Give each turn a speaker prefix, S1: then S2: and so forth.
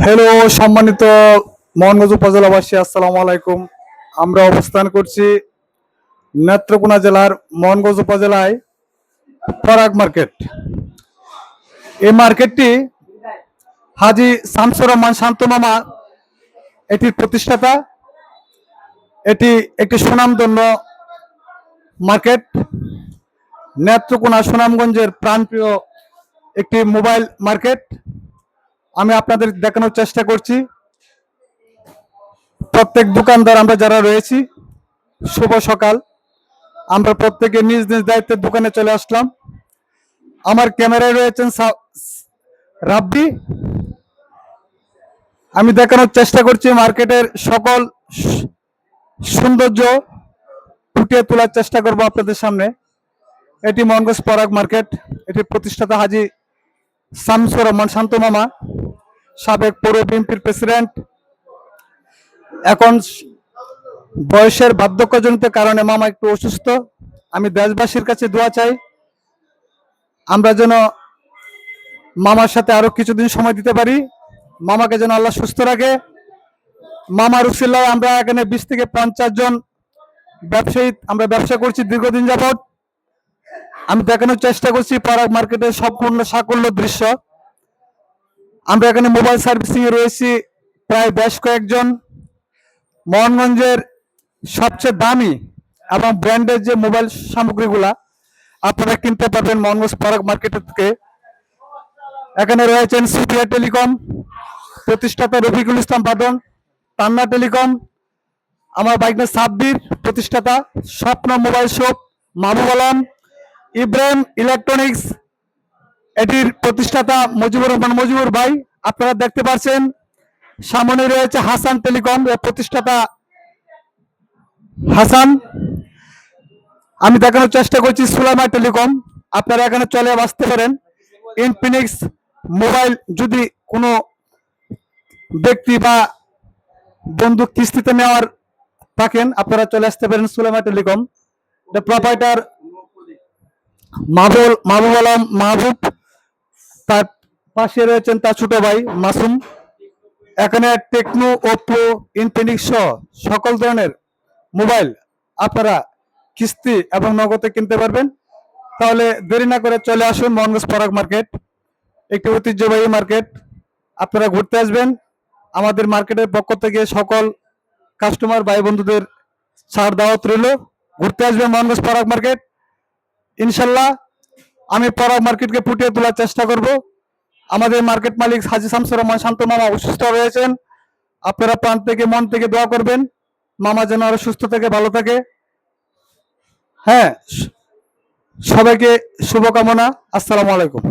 S1: Hello সম্মানিত মোহনগঞ্জ উপজেলাবাসী, আসসালামু আলাইকুম। আমরা অবস্থান করছি নেত্রকোনা জেলার মোহনগঞ্জ উপজেলায় পরাগ মার্কেট। এই মার্কেটটি হাজী শামসুর রহমান শান্ত মামা এটির প্রতিষ্ঠাতা। এটি একটি সুনামধন্য মার্কেট, নেত্রকোনা সুনামগঞ্জের প্রাণপ্রিয় একটি মোবাইল মার্কেট। আমি আপনাদের দেখানোর চেষ্টা করছি প্রত্যেক দোকানদার আমরা যারা রয়েছি, শুভ সকাল। আমরা প্রত্যেকে নিজ নিজ দায়িত্বের দোকানে চলে আসলাম। আমার ক্যামেরায় রয়েছেন রাব্বি। আমি দেখানোর চেষ্টা করছি মার্কেটের সকল সৌন্দর্য ফুটিয়ে তোলার চেষ্টা করব আপনাদের সামনে। এটি মোহনগঞ্জ পরাগ মার্কেট। এটির প্রতিষ্ঠাতা হাজী শামসুর রহমান শান্ত মামা, সাবেক পৌর বিএনপির প্রেসিডেন্ট। এখন বয়সের বার্ধক্যজনিত কারণে মামা একটু অসুস্থ। আমি দেশবাসীর কাছে দোয়া চাই আমরা যেন মামার সাথে আরো কিছুদিন সময় দিতে পারি, মামাকে যেন আল্লাহ সুস্থ রাখে। মামার উসিলায় আমরা এখানে 20 থেকে 50 জন ব্যবসায়ী আমরা ব্যবসা করছি দীর্ঘদিন যাবৎ। আমি দেখানোর চেষ্টা করছি পরাগ মার্কেটের সম্পূর্ণ সাকল্য দৃশ্য। আমরা এখানে মোবাইল সার্ভিসিং এ রয়েছি প্রায় বেশ কয়েকজন। মোহনগঞ্জের সবচেয়ে দামি এবং ব্র্যান্ডের যে মোবাইল সামগ্রীগুলা আপনারা কিনতে পারবেন মোহনগঞ্জ পরাগ মার্কেটের থেকে। এখানে রয়েছেন সুপিয়া টেলিকম, প্রতিষ্ঠাতা রফিকুল ইসলাম বাদন, তান্না টেলিকম, আমার বাইকনা সাব্বির, প্রতিষ্ঠাতা স্বপ্ন mobile shop, Mahbub Alam, Ibrahim electronics, এটির প্রতিষ্ঠাতা মুজিবুর রহমান মুজিবুর ভাই। আপনারা দেখতে পাচ্ছেন সামনে রয়েছে হাসান টেলিকম, এর প্রতিষ্ঠাতা হাসান। আমি দেখানোর চেষ্টা করছি সুলাইমা টেলিকম। আপনারা এখানে চলে আসতে পারেন। ইনফিনিক্স মোবাইল যদি কোনো ব্যক্তি বা বন্ধু কিস্তিতে নেওয়ার থাকেন, আপনারা চলে আসতে পারেন সুলাইমা টেলিকম। প্রোপাইটার মাহবুব আলম মাহবুব, তার পাশে রয়েছেন তার ছোট ভাই মাসুম। এখানে টেকনো, ওপো, ইনফিনিক্স সহ সকল ধরনের মোবাইল আপনারা কিস্তি এবং নগদে কিনতে পারবেন। তাহলে দেরি না করে চলে আসুন মোহনগঞ্জ পরাগ মার্কেট, একটি ঐতিহ্যবাহী মার্কেট। আপনারা ঘুরতে আসবেন। আমাদের মার্কেটের পক্ষ থেকে সকল কাস্টমার ভাই বন্ধুদের ছাড় দাওয়াত রইল। ঘুরতে আসবেন মোহনগঞ্জ পরাগ মার্কেট। ইনশাল্লাহ আমি পরাগ মার্কেটকে ফুটিয়ে তোলার চেষ্টা করব। আমাদের মার্কেট মালিক হাজী শামসুর রহমান শান্ত মামা অসুস্থ রয়েছেন। আপনারা প্রাণ থেকে মন থেকে দোয়া করবেন মামা যেন আরো সুস্থ থেকে ভালো থাকে। হ্যাঁ, সবাইকে শুভকামনা। আসসালামু আলাইকুম।